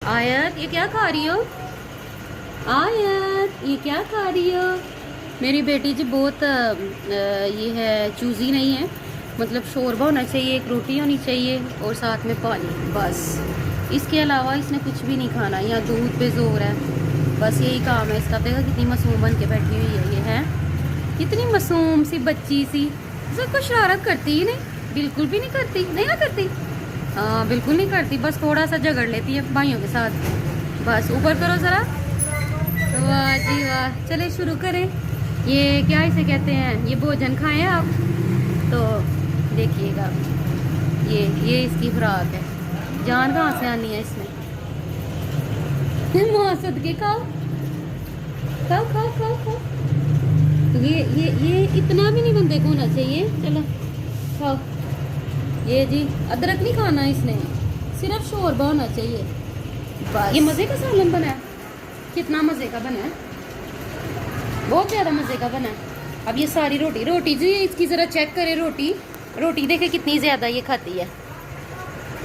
आयत ये क्या खा रही हो? आयत ये क्या खा रही हो? मेरी बेटी जी बहुत ये है, चूजी नहीं है। मतलब शोरबा होना चाहिए, एक रोटी होनी चाहिए और साथ में पानी, बस। इसके अलावा इसने कुछ भी नहीं खाना। यहाँ दूध पे जोर है, बस यही काम है इसका। देखो कितनी मासूम बन के बैठी हुई है ये, है कितनी मासूम सी बच्ची सी। इसे कुछ शरारत करती ही नहीं, बिल्कुल भी नहीं करती, नहीं ना करती। हाँ बिल्कुल नहीं करती, बस थोड़ा सा झगड़ लेती है भाइयों के साथ। बस ऊपर करो ज़रा। वाह जी वाह, चले शुरू करें। ये क्या इसे कहते हैं, ये भोजन खाएं आप तो देखिएगा। ये इसकी खुराक है। जान कहाँ से आनी है इसमें? माँ सदके खाओ खाओ खाओ खाओ खाओ। ये इतना भी नहीं बंदे को होना चाहिए। चलो खाओ। ये जी अदरक नहीं खाना इसने, सिर्फ शोरबा होना चाहिए बस। ये मज़े का सालन बना है, कितना मज़े का बना है, बहुत ज़्यादा मज़े का बना है। अब ये सारी रोटी जी इसकी ज़रा चेक करें। रोटी देखे कितनी ज़्यादा ये खाती है।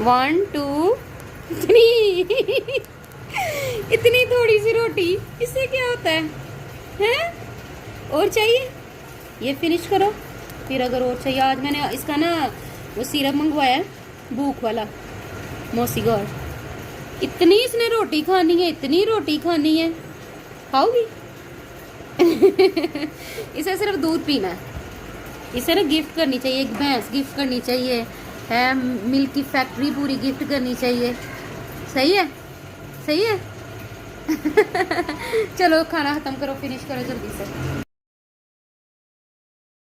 1 2 3 इतनी थोड़ी सी रोटी, इससे क्या होता है? हैं? और चाहिए? ये फिनिश करो फिर अगर और चाहिए। आज मैंने इसका ना वो सिरप मंगवाया है, भूख वाला, मौसी गौर। इतनी इसने रोटी खानी है, इतनी रोटी खानी है। खाओगी? इसे सिर्फ दूध पीना है। इसे ना गिफ्ट करनी चाहिए, एक भैंस गिफ्ट करनी चाहिए, है मिल्क की फैक्ट्री पूरी गिफ्ट करनी चाहिए। सही है, सही है। चलो खाना खत्म करो, फिनिश करो जल्दी से।